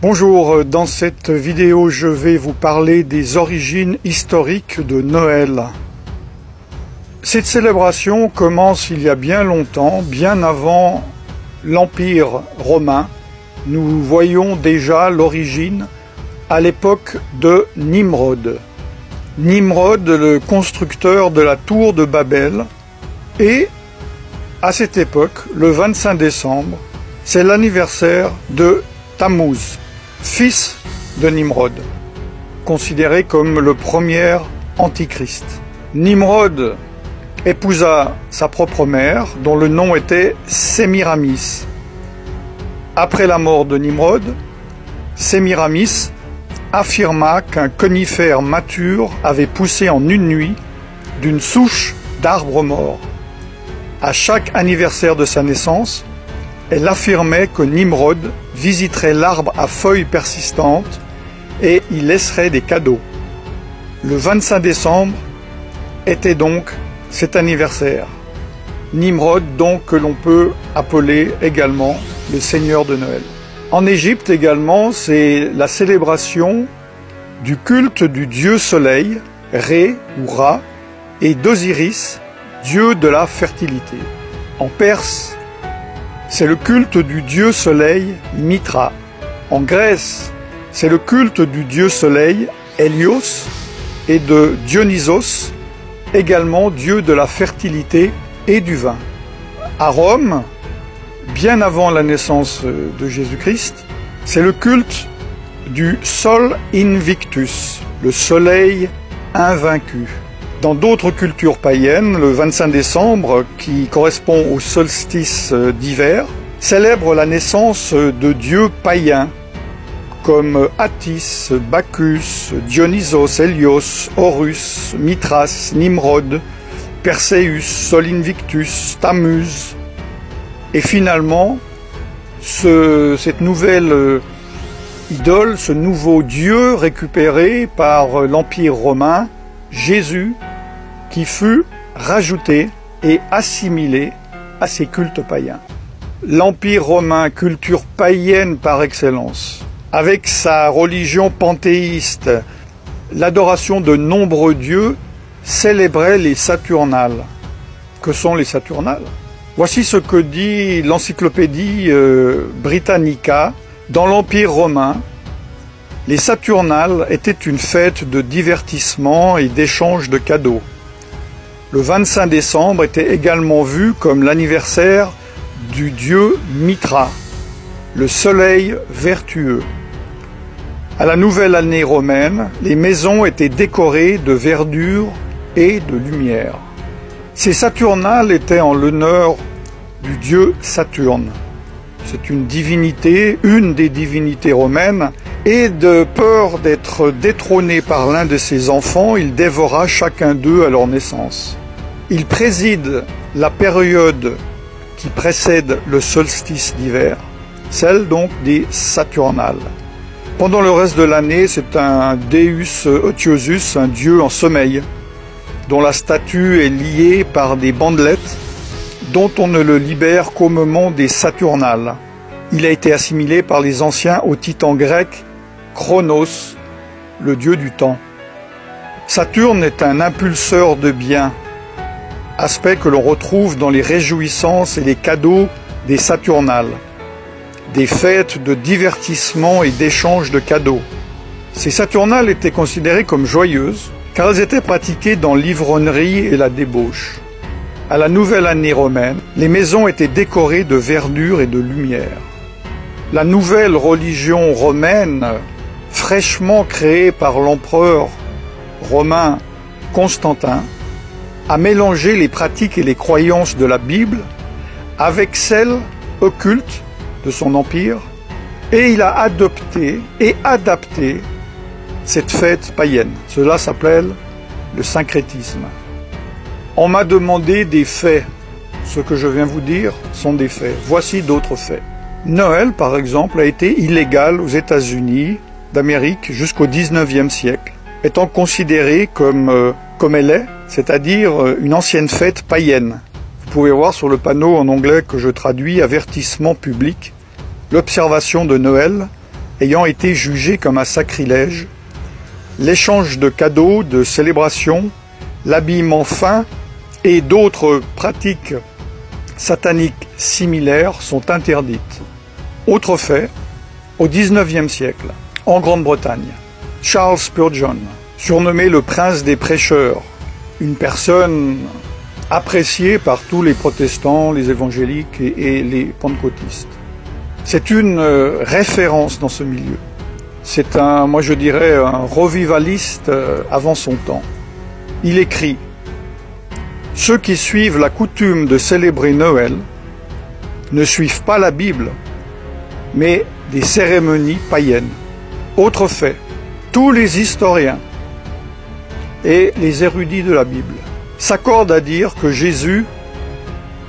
Bonjour, dans cette vidéo je vais vous parler des origines historiques de Noël. Cette célébration commence il y a bien longtemps, bien avant l'Empire romain. Nous voyons déjà l'origine à l'époque de Nimrod. Nimrod, le constructeur de la tour de Babel, et à cette époque, le 25 décembre, c'est l'anniversaire de Tammuz, fils de Nimrod, considéré comme le premier antichrist. Nimrod épousa sa propre mère, dont le nom était Sémiramis. Après la mort de Nimrod, Sémiramis affirma qu'un conifère mature avait poussé en une nuit d'une souche d'arbre mort. À chaque anniversaire de sa naissance, elle affirmait que Nimrod visiterait l'arbre à feuilles persistantes et y laisserait des cadeaux. Le 25 décembre était donc cet anniversaire. Nimrod, donc, que l'on peut appeler également le Seigneur de Noël. En Égypte également, c'est la célébration du culte du dieu soleil, Ré ou Ra, et d'Osiris, dieu de la fertilité. En Perse, c'est le culte du dieu soleil Mitra. En Grèce, c'est le culte du dieu soleil Hélios et de Dionysos, également dieu de la fertilité et du vin. À Rome, bien avant la naissance de Jésus-Christ, c'est le culte du Sol Invictus, le soleil invaincu. Dans d'autres cultures païennes, le 25 décembre, qui correspond au solstice d'hiver, célèbre la naissance de dieux païens comme Attis, Bacchus, Dionysos, Hélios, Horus, Mithras, Nimrod, Perséus, Sol Invictus, Tammuz. Et finalement, cette nouvelle idole, ce nouveau dieu récupéré par l'Empire romain, Jésus, qui fut rajouté et assimilé à ces cultes païens. L'Empire romain, culture païenne par excellence, avec sa religion panthéiste, l'adoration de nombreux dieux, célébrait les Saturnales. Que sont les Saturnales? Voici ce que dit l'encyclopédie Britannica. Dans l'Empire romain, les Saturnales étaient une fête de divertissement et d'échange de cadeaux. Le 25 décembre était également vu comme l'anniversaire du dieu Mitra, le soleil vertueux. À la nouvelle année romaine, les maisons étaient décorées de verdure et de lumière. Ces Saturnales étaient en l'honneur du dieu Saturne. C'est une divinité, une des divinités romaines, et de peur d'être détrôné par l'un de ses enfants, il dévora chacun d'eux à leur naissance. Il préside la période qui précède le solstice d'hiver, celle donc des Saturnales. Pendant le reste de l'année, c'est un Deus Otiosus, un dieu en sommeil, dont la statue est liée par des bandelettes, dont on ne le libère qu'au moment des Saturnales. Il a été assimilé par les anciens au titan grec Chronos, le dieu du temps. Saturne est un impulseur de biens, aspect que l'on retrouve dans les réjouissances et les cadeaux des Saturnales, des fêtes de divertissement et d'échange de cadeaux. Ces Saturnales étaient considérées comme joyeuses, car elles étaient pratiquées dans l'ivronnerie et la débauche. À la nouvelle année romaine, les maisons étaient décorées de verdure et de lumière. La nouvelle religion romaine, fraîchement créée par l'empereur romain Constantin, a mélangé les pratiques et les croyances de la Bible avec celles occultes de son empire, et il a adopté et adapté cette fête païenne. Cela s'appelle le syncrétisme. On m'a demandé des faits. Ce que je viens vous dire sont des faits. Voici d'autres faits. Noël, par exemple, a été illégal aux États-Unis d'Amérique jusqu'au XIXe siècle, étant considéré comme elle est, c'est-à-dire une ancienne fête païenne. Vous pouvez voir sur le panneau en anglais que je traduis « Avertissement public », l'observation de Noël ayant été jugé comme un sacrilège, l'échange de cadeaux, de célébrations, l'habillement fin et d'autres pratiques sataniques similaires sont interdites. Autre fait, au XIXe siècle, en Grande-Bretagne, Charles Spurgeon, surnommé le prince des prêcheurs, une personne appréciée par tous les protestants, les évangéliques et les pentecôtistes. C'est une référence dans ce milieu. C'est moi je dirais, un revivaliste avant son temps. Il écrit « Ceux qui suivent la coutume de célébrer Noël ne suivent pas la Bible, mais des cérémonies païennes. » Autre fait, tous les historiens et les érudits de la Bible s'accordent à dire que Jésus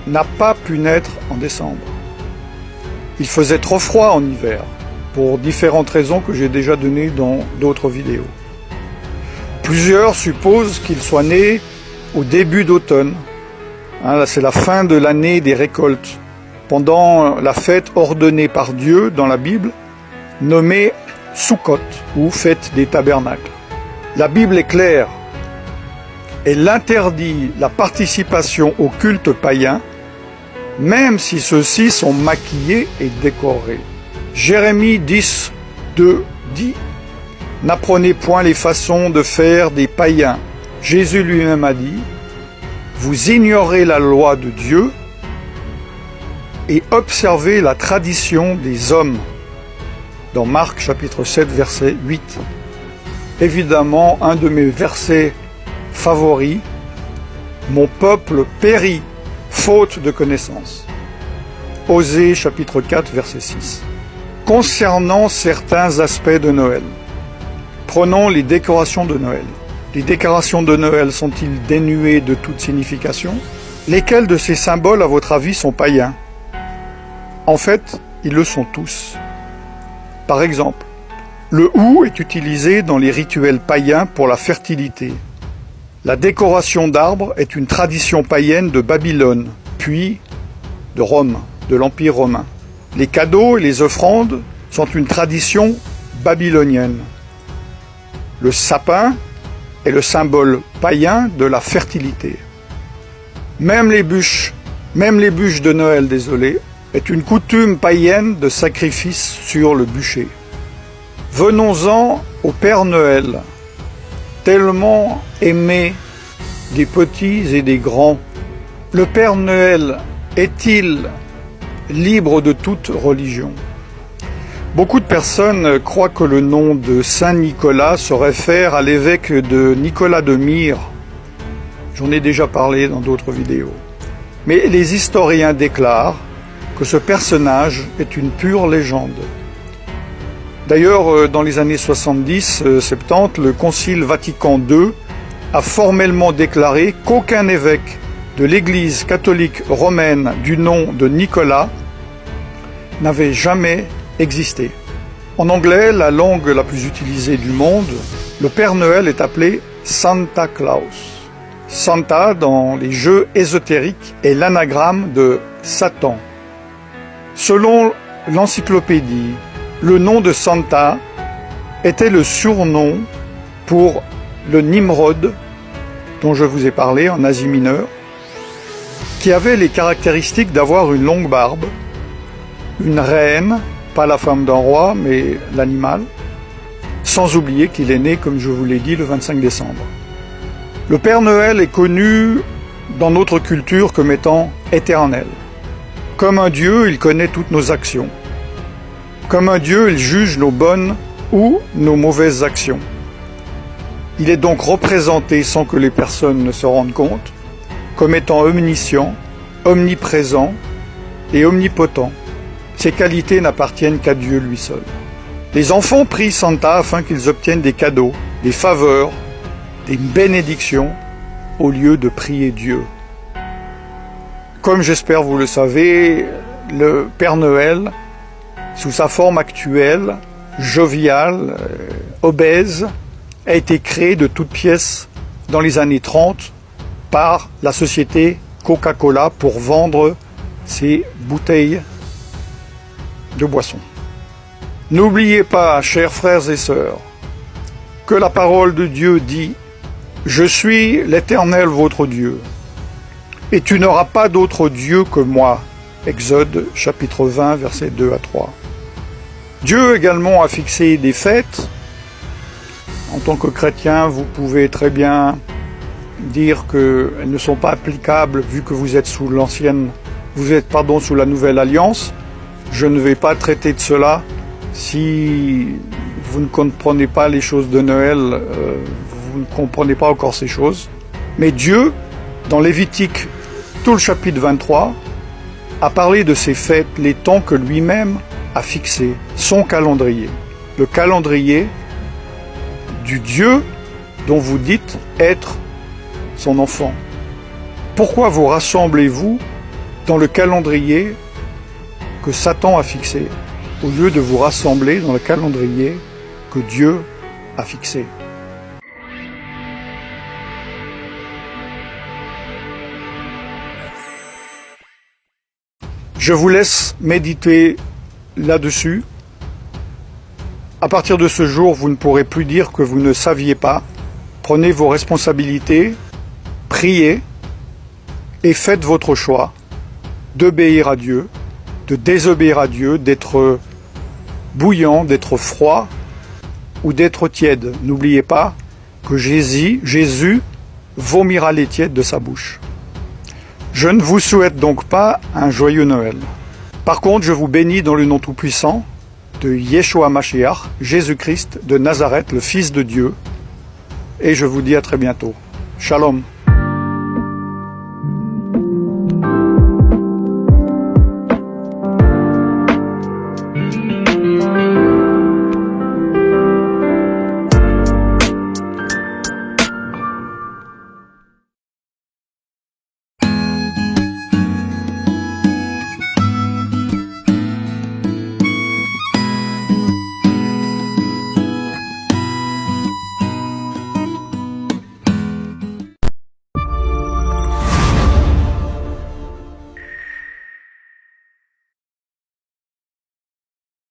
n'a pas pu naître en décembre. Il faisait trop froid en hiver, pour différentes raisons que j'ai déjà données dans d'autres vidéos. Plusieurs supposent qu'il soit né au début d'automne. Là, c'est la fin de l'année des récoltes, pendant la fête ordonnée par Dieu dans la Bible, nommée Sukkot, ou fête des tabernacles. La Bible est claire. Elle interdit la participation au culte païen, même si ceux-ci sont maquillés et décorés. Jérémie 10, 2 dit « N'apprenez point les façons de faire des païens. » Jésus lui-même a dit « Vous ignorez la loi de Dieu et observez la tradition des hommes. » Dans Marc chapitre 7, verset 8. Évidemment, un de mes versets favoris, « Mon peuple périt, faute de connaissance. » Osée chapitre 4, verset 6. Concernant certains aspects de Noël, prenons les décorations de Noël. Les décorations de Noël sont-ils dénuées de toute signification? Lesquels de ces symboles, à votre avis, sont païens? En fait, ils le sont tous. Par exemple, le hou est utilisé dans les rituels païens pour la fertilité. La décoration d'arbres est une tradition païenne de Babylone, puis de Rome, de l'Empire romain. Les cadeaux et les offrandes sont une tradition babylonienne. Le sapin est le symbole païen de la fertilité. Même les bûches de Noël, est une coutume païenne de sacrifice sur le bûcher. Venons-en au Père Noël, tellement aimé des petits et des grands. Le Père Noël est-il libre de toute religion? Beaucoup de personnes croient que le nom de Saint Nicolas se réfère à l'évêque de Nicolas de Myre. J'en ai déjà parlé dans d'autres vidéos. Mais les historiens déclarent que ce personnage est une pure légende. D'ailleurs, dans les années 70-70, le Concile Vatican II a formellement déclaré qu'aucun évêque de l'Église catholique romaine du nom de Nicolas n'avait jamais existé. En anglais, la langue la plus utilisée du monde, le Père Noël est appelé Santa Claus. Santa, dans les jeux ésotériques, est l'anagramme de Satan. Selon l'encyclopédie, le nom de Santa était le surnom pour le Nimrod, dont je vous ai parlé en Asie mineure, qui avait les caractéristiques d'avoir une longue barbe, une reine, pas la femme d'un roi, mais l'animal, sans oublier qu'il est né, comme je vous l'ai dit, le 25 décembre. Le Père Noël est connu dans notre culture comme étant éternel. Comme un Dieu, il connaît toutes nos actions. Comme un Dieu, il juge nos bonnes ou nos mauvaises actions. Il est donc représenté, sans que les personnes ne se rendent compte, comme étant omniscient, omniprésent et omnipotent. Ces qualités n'appartiennent qu'à Dieu lui seul. Les enfants prient Santa afin qu'ils obtiennent des cadeaux, des faveurs, des bénédictions, au lieu de prier Dieu. Comme j'espère vous le savez, le Père Noël, sous sa forme actuelle, joviale, obèse, a été créé de toutes pièces dans les années 30 par la société Coca-Cola pour vendre ses bouteilles de boissons. N'oubliez pas, chers frères et sœurs, que la parole de Dieu dit « Je suis l'Éternel votre Dieu, et tu n'auras pas d'autre Dieu que moi ». Exode chapitre 20, versets 2 à 3. Dieu également a fixé des fêtes. En tant que chrétien, vous pouvez très bien dire qu'elles ne sont pas applicables vu que vous êtes sous sous la nouvelle alliance. Je ne vais pas traiter de cela. Si vous ne comprenez pas les choses de Noël, vous ne comprenez pas encore ces choses. Mais Dieu, dans Lévitique, tout le chapitre 23, a parlé de ces fêtes, les temps que lui-même a fixés, son calendrier. Le calendrier du Dieu dont vous dites être son enfant. Pourquoi vous rassemblez-vous dans le calendrier que Satan a fixé, au lieu de vous rassembler dans le calendrier que Dieu a fixé? Je vous laisse méditer là-dessus. À partir de ce jour, vous ne pourrez plus dire que vous ne saviez pas. Prenez vos responsabilités, priez et faites votre choix d'obéir à Dieu, de désobéir à Dieu, d'être bouillant, d'être froid ou d'être tiède. N'oubliez pas que Jésus vomira les tièdes de sa bouche. Je ne vous souhaite donc pas un joyeux Noël. Par contre, je vous bénis dans le nom tout-puissant de Yeshua Mashiach, Jésus-Christ de Nazareth, le Fils de Dieu, et je vous dis à très bientôt. Shalom.